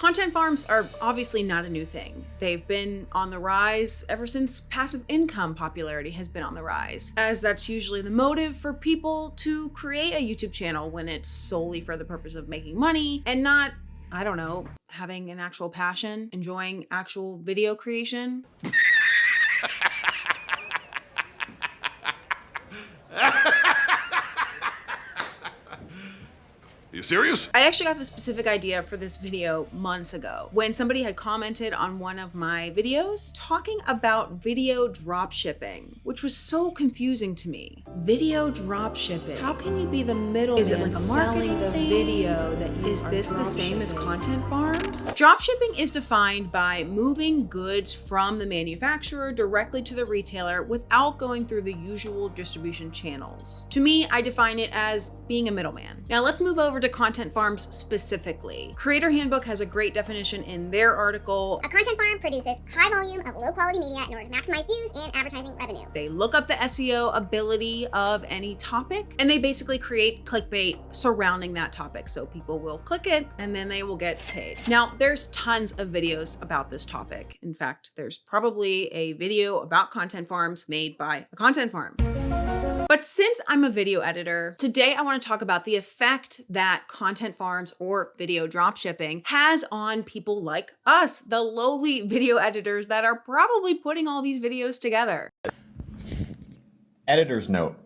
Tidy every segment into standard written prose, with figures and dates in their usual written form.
Content farms are obviously not a new thing. They've been on the rise ever since passive income popularity has been on the rise, as that's usually the motive for people to create a YouTube channel when it's solely for the purpose of making money and not, I don't know, having an actual passion, enjoying actual video creation. Are you serious? I actually got the specific idea for this video months ago when somebody had commented on one of my videos talking about video drop shipping, which was so confusing to me. Video drop shipping. How can you be the middleman? Is it like a marketing the video that you Is this the same as content farms? Drop shipping is defined by moving goods from the manufacturer directly to the retailer without going through the usual distribution channels. To me, I define it as being a middleman. Now let's move over to content farms specifically. Creator Handbook has a great definition in their article. A content farm produces high volume of low quality media in order to maximize views and advertising revenue. They look up the SEO ability of any topic and they basically create clickbait surrounding that topic. So people will click it and then they will get paid. Now there's tons of videos about this topic. In fact, there's probably a video about content farms made by a content farm. But since I'm a video editor, today I want to talk about the effect that content farms or video dropshipping has on people like us, the lowly video editors that are probably putting all these videos together. Editor's note.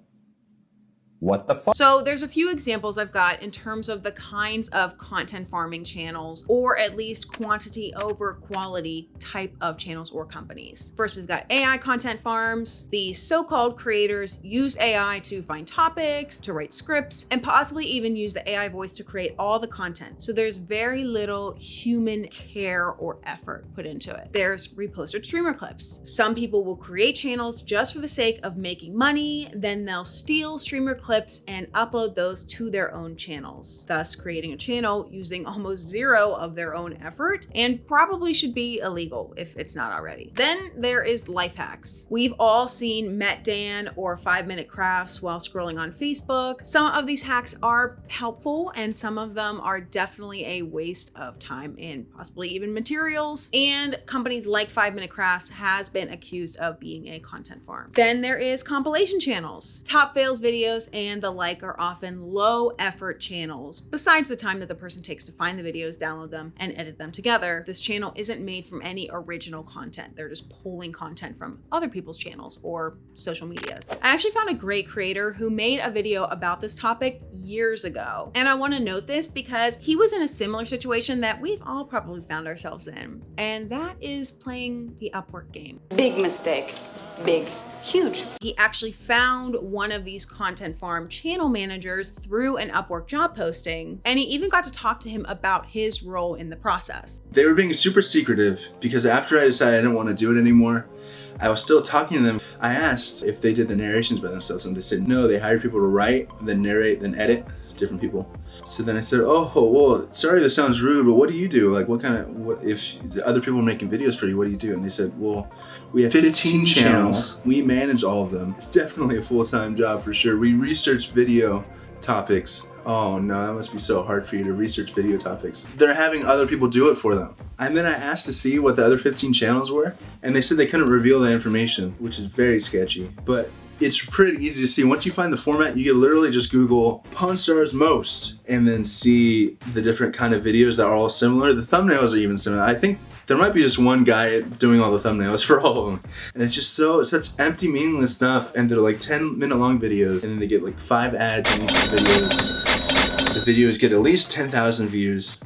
What the fuck? So there's a few examples I've got in terms of the kinds of content farming channels, or at least quantity over quality type of channels or companies. First, we've got AI content farms. The so-called creators use AI to find topics, to write scripts, and possibly even use the AI voice to create all the content. So there's very little human care or effort put into it. There's reposted streamer clips. Some people will create channels just for the sake of making money, then they'll steal streamer clips and upload those to their own channels, thus creating a channel using almost zero of their own effort, and probably should be illegal if it's not already. Then there is life hacks. We've all seen MetDan or 5-Minute Crafts while scrolling on Facebook. Some of these hacks are helpful and some of them are definitely a waste of time and possibly even materials. And companies like 5-Minute Crafts has been accused of being a content farm. Then there is compilation channels. Top fails videos and the like are often low effort channels. Besides the time that the person takes to find the videos, download them, and edit them together, this channel isn't made from any original content. They're just pulling content from other people's channels or social medias. I actually found a great creator who made a video about this topic years ago. And I want to note this because he was in a similar situation that we've all probably found ourselves in. And that is playing the Upwork game. Big mistake. Big. Huge. He actually found one of these content farm channel managers through an Upwork job posting, and he even got to talk to him about his role in the process. They were being super secretive because after I decided I didn't want to do it anymore, I was still talking to them. I asked if they did the narrations by themselves and they said no, they hired people to write, then narrate, then edit, different people. So then I said, oh, well, sorry this sounds rude, but what do you do? Like what if the other people are making videos for you, what do you do? And they said, well, we have 15 channels. We manage all of them. It's definitely a full-time job for sure. We research video topics. Oh no, that must be so hard for you to research video topics. They're having other people do it for them. And then I asked to see what the other 15 channels were, and they said they couldn't reveal the information, which is very sketchy. But it's pretty easy to see. Once you find the format, you can literally just Google Pawn Stars most and then see the different kind of videos that are all similar. The thumbnails are even similar. I think there might be just one guy doing all the thumbnails for all of them. And it's just such empty, meaningless stuff. And they're like 10-minute long videos, and then they get like 5 ads in each of the videos. The videos get at least 10,000 views.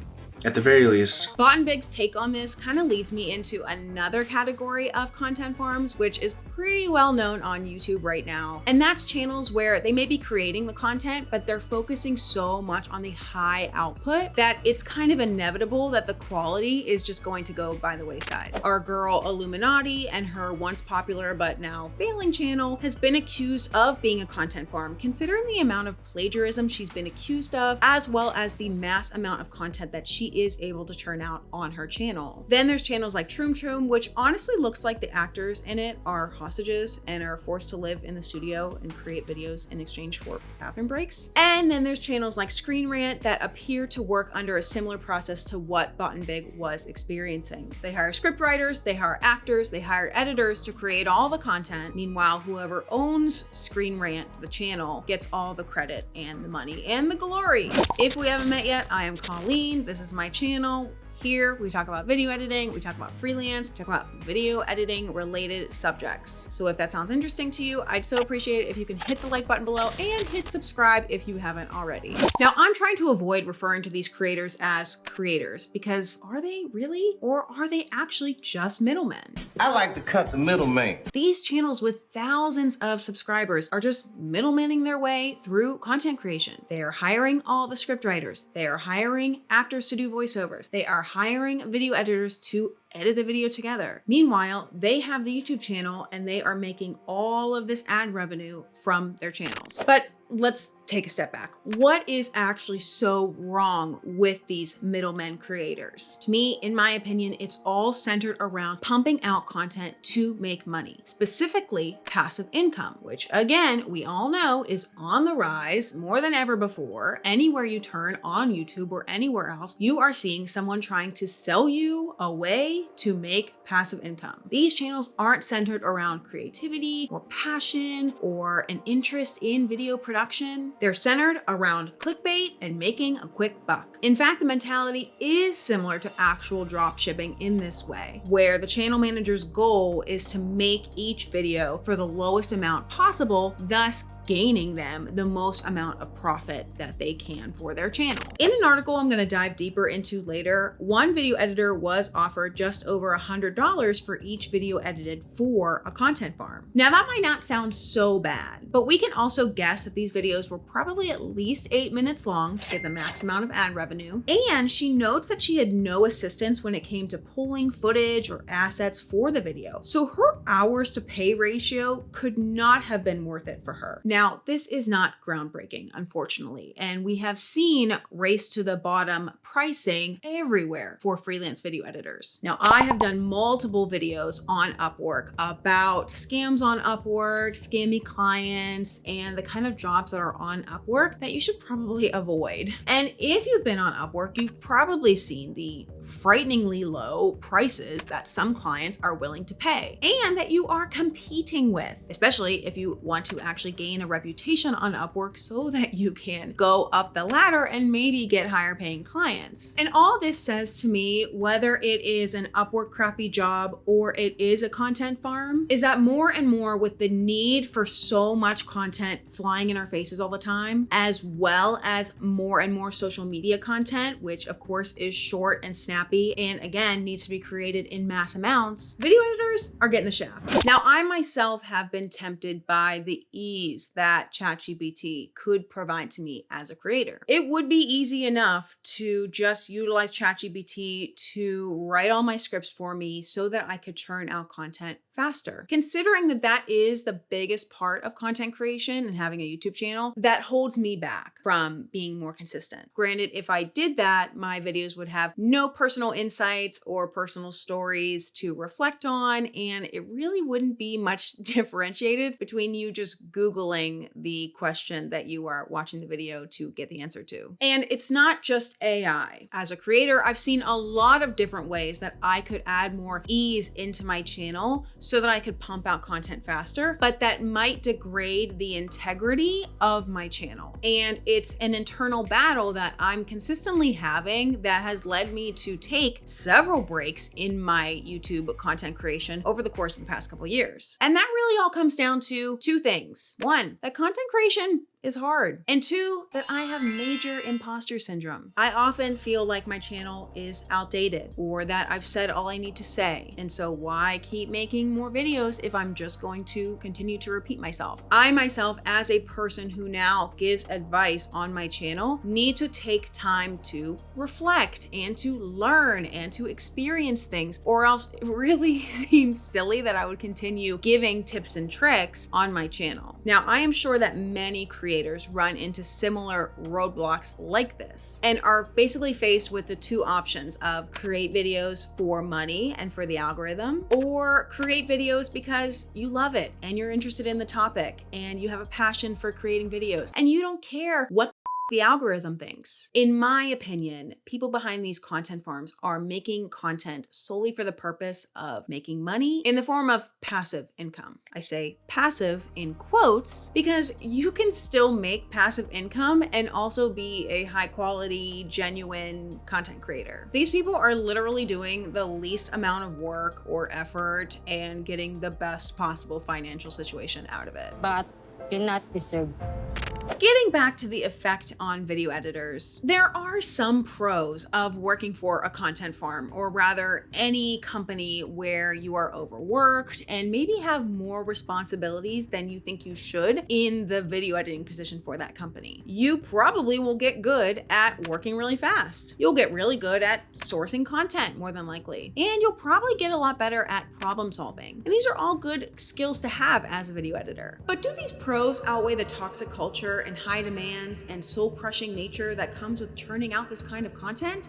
At the very least. Bot and Big's take on this kind of leads me into another category of content farms, which is pretty well known on YouTube right now. And that's channels where they may be creating the content, but they're focusing so much on the high output that it's kind of inevitable that the quality is just going to go by the wayside. Our girl 𝗏𝗏𝗡 and her once popular but now failing channel has been accused of being a content farm, considering the amount of plagiarism she's been accused of, as well as the mass amount of content that she is able to churn out on her channel. Then there's channels like 𝗏𝗏𝗡, which honestly looks like the actors in it are hostages and are forced to live in the studio and create videos in exchange for bathroom breaks. And then there's channels like Screen Rant that appear to work under a similar process to what 𝗏𝗏𝗡𝗏 was experiencing. They hire script writers, they hire actors, they hire editors to create all the content. Meanwhile, whoever owns Screen Rant, the channel, gets all the credit and the money and the glory. If we haven't met yet, I am Colleen. This is my channel. Here, we talk about video editing, we talk about freelance, we talk about video editing related subjects. So if that sounds interesting to you, I'd so appreciate it if you can hit the like button below and hit subscribe if you haven't already. Now, I'm trying to avoid referring to these creators as creators because are they really, or are they actually just middlemen? I like to cut the middleman. These channels with thousands of subscribers are just middlemaning their way through content creation. They are hiring all the script writers. They are hiring actors to do voiceovers. They are hiring video editors to edit the video together. Meanwhile, they have the YouTube channel and they are making all of this ad revenue from their channels. But let's take a step back. What is actually so wrong with these middlemen creators? To me, in my opinion, it's all centered around pumping out content to make money, specifically passive income, which again, we all know is on the rise more than ever before. Anywhere you turn on YouTube or anywhere else, you are seeing someone trying to sell you a way to make passive income. These channels aren't centered around creativity or passion or an interest in video production. They're centered around clickbait and making a quick buck. In fact, the mentality is similar to actual drop shipping in this way, where the channel manager's goal is to make each video for the lowest amount possible, thus gaining them the most amount of profit that they can for their channel. In an article I'm going to dive deeper into later, one video editor was offered just over $100 for each video edited for a content farm. Now that might not sound so bad, but we can also guess that these videos were probably at least 8 minutes long to get the max amount of ad revenue. And she notes that she had no assistance when it came to pulling footage or assets for the video. So her hours to pay ratio could not have been worth it for her. Now, this is not groundbreaking, unfortunately, and we have seen race to the bottom pricing everywhere for freelance video editors. Now, I have done multiple videos on Upwork about scams on Upwork, scammy clients, and the kind of jobs that are on Upwork that you should probably avoid. And if you've been on Upwork, you've probably seen the frighteningly low prices that some clients are willing to pay and that you are competing with, especially if you want to actually gain a reputation on Upwork so that you can go up the ladder and maybe get higher paying clients. And all this says to me, whether it is an Upwork crappy job or it is a content farm, is that more and more with the need for so much content flying in our faces all the time, as well as more and more social media content, which of course is short and snappy and again needs to be created in mass amounts, video editors are getting the shaft. Now, I myself have been tempted by the ease that ChatGPT could provide to me as a creator. It would be easy enough to just utilize ChatGPT to write all my scripts for me so that I could churn out content faster. Considering that that is the biggest part of content creation and having a YouTube channel, that holds me back from being more consistent. Granted, if I did that, my videos would have no personal insights or personal stories to reflect on, and it really wouldn't be much differentiated between you just Googling the question that you are watching the video to get the answer to. And it's not just AI. As a creator, I've seen a lot of different ways that I could add more ease into my channel so that I could pump out content faster, but that might degrade the integrity of my channel. And it's an internal battle that I'm consistently having that has led me to take several breaks in my YouTube content creation over the course of the past couple years. And that really all comes down to two things. One, that content creation is hard. And two, that I have major imposter syndrome. I often feel like my channel is outdated or that I've said all I need to say. And so why keep making more videos if I'm just going to continue to repeat myself? I myself, as a person who now gives advice on my channel, need to take time to reflect and to learn and to experience things, or else it really seems silly that I would continue giving tips and tricks on my channel. Now, I am sure that many creators creators run into similar roadblocks like this and are basically faced with the two options of create videos for money and for the algorithm, or create videos because you love it and you're interested in the topic and you have a passion for creating videos and you don't care what the algorithm thinks. In my opinion, people behind these content farms are making content solely for the purpose of making money in the form of passive income. I say passive in quotes because you can still make passive income and also be a high quality, genuine content creator. These people are literally doing the least amount of work or effort and getting the best possible financial situation out of it. But you're not deserved. Getting back to the effect on video editors, there are some pros of working for a content farm, or rather any company where you are overworked and maybe have more responsibilities than you think you should in the video editing position for that company. You probably will get good at working really fast. You'll get really good at sourcing content more than likely, and you'll probably get a lot better at problem solving. And these are all good skills to have as a video editor. But do these pros outweigh the toxic culture and high demands and soul-crushing nature that comes with churning out this kind of content?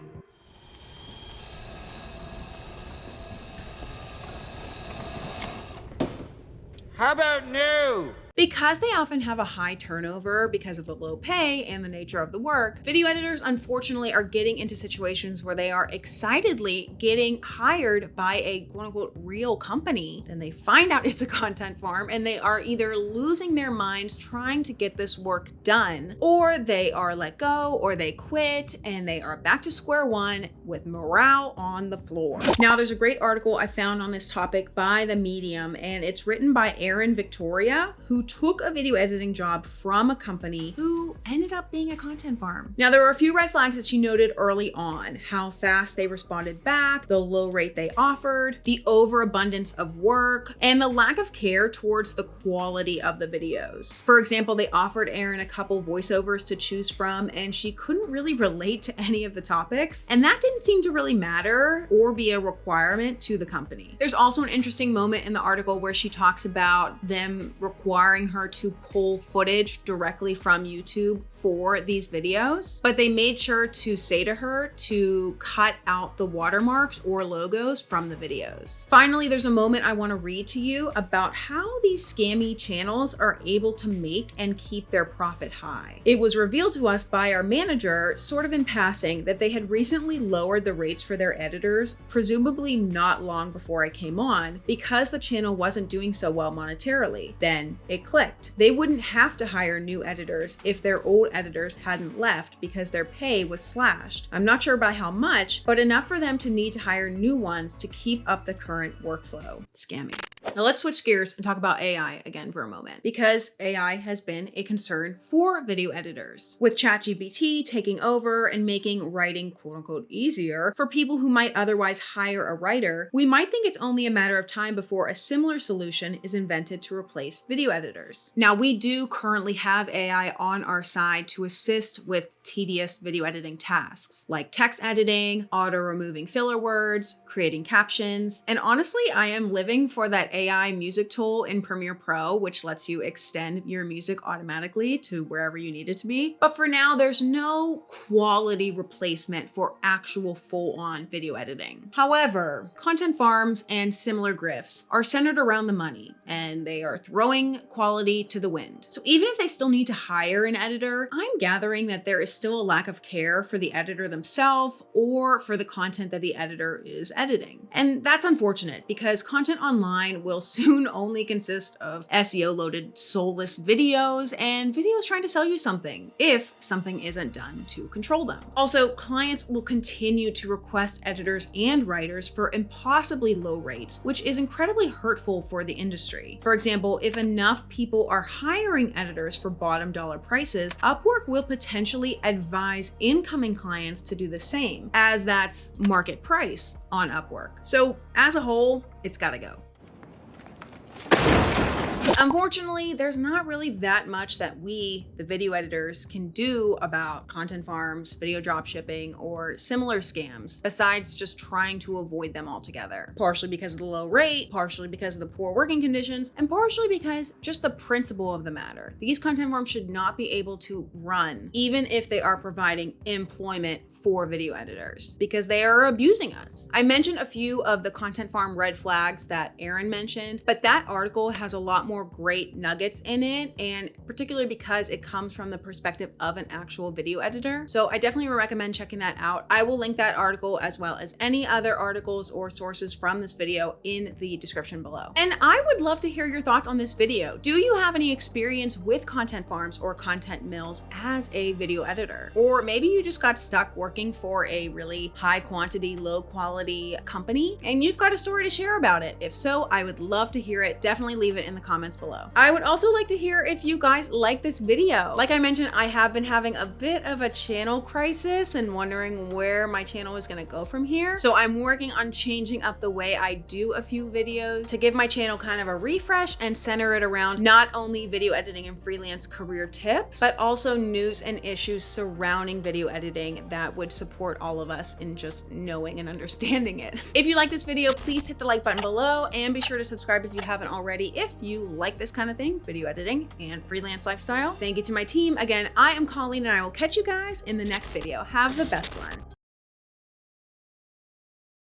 How about no? Because they often have a high turnover because of the low pay and the nature of the work, video editors unfortunately are getting into situations where they are excitedly getting hired by a quote-unquote real company. Then they find out it's a content farm and they are either losing their minds trying to get this work done, or they are let go, or they quit and they are back to square one with morale on the floor. Now, there's a great article I found on this topic by The Medium, and it's written by Erin Victoria, who took a video editing job from a company who ended up being a content farm. Now, there were a few red flags that she noted early on: how fast they responded back, the low rate they offered, the overabundance of work, and the lack of care towards the quality of the videos. For example, they offered Erin a couple voiceovers to choose from, and she couldn't really relate to any of the topics, and that didn't seem to really matter or be a requirement to the company. There's also an interesting moment in the article where she talks about them requiring her to pull footage directly from YouTube for these videos, but they made sure to say to her to cut out the watermarks or logos from the videos. Finally, there's a moment I want to read to you about how these scammy channels are able to make and keep their profit high. It was revealed to us by our manager, sort of in passing, that they had recently lowered the rates for their editors, presumably not long before I came on, because the channel wasn't doing so well monetarily. Then it clicked. They wouldn't have to hire new editors if their old editors hadn't left because their pay was slashed. I'm not sure by how much, but enough for them to need to hire new ones to keep up the current workflow. Scammy. Now let's switch gears and talk about AI again for a moment, because AI has been a concern for video editors. With ChatGPT taking over and making writing quote unquote easier for people who might otherwise hire a writer, we might think it's only a matter of time before a similar solution is invented to replace video editors. Now, we do currently have AI on our side to assist with tedious video editing tasks like text editing, auto removing filler words, creating captions, and honestly, I am living for that AI music tool in Premiere Pro, which lets you extend your music automatically to wherever you need it to be. But for now, there's no quality replacement for actual full-on video editing. However, content farms and similar grifts are centered around the money, and they are throwing quality to the wind. So even if they still need to hire an editor, I'm gathering that there is still a lack of care for the editor themselves or for the content that the editor is editing. And that's unfortunate, because content online will soon only consist of SEO-loaded soulless videos and videos trying to sell you something, if something isn't done to control them. Also, clients will continue to request editors and writers for impossibly low rates, which is incredibly hurtful for the industry. For example, if enough people are hiring editors for bottom dollar prices, Upwork will potentially advise incoming clients to do the same, as that's market price on Upwork. So as a whole, it's gotta go. Unfortunately, there's not really that much that we, the video editors, can do about content farms, video dropshipping, or similar scams, besides just trying to avoid them altogether. Partially because of the low rate, partially because of the poor working conditions, and partially because just the principle of the matter. These content farms should not be able to run, even if they are providing employment for video editors, because they are abusing us. I mentioned a few of the content farm red flags that Aaron mentioned, but that article has a lot more great nuggets in it, and particularly because it comes from the perspective of an actual video editor. So I definitely recommend checking that out. I will link that article as well as any other articles or sources from this video in the description below. And I would love to hear your thoughts on this video. Do you have any experience with content farms or content mills as a video editor? Or maybe you just got stuck working for a really high quantity, low quality company and you've got a story to share about it. If so, I would love to hear it. Definitely leave it in the comments below. I would also like to hear if you guys like this video. Like I mentioned, I have been having a bit of a channel crisis and wondering where my channel is going to go from here. So I'm working on changing up the way I do a few videos to give my channel kind of a refresh and center it around not only video editing and freelance career tips, but also news and issues surrounding video editing that would support all of us in just knowing and understanding it. If you like this video, please hit the like button below and be sure to subscribe if you haven't already if you like this kind of thing, video editing and freelance lifestyle. Thank you to my team. Again, I am Colleen and I will catch you guys in the next video. Have the best one.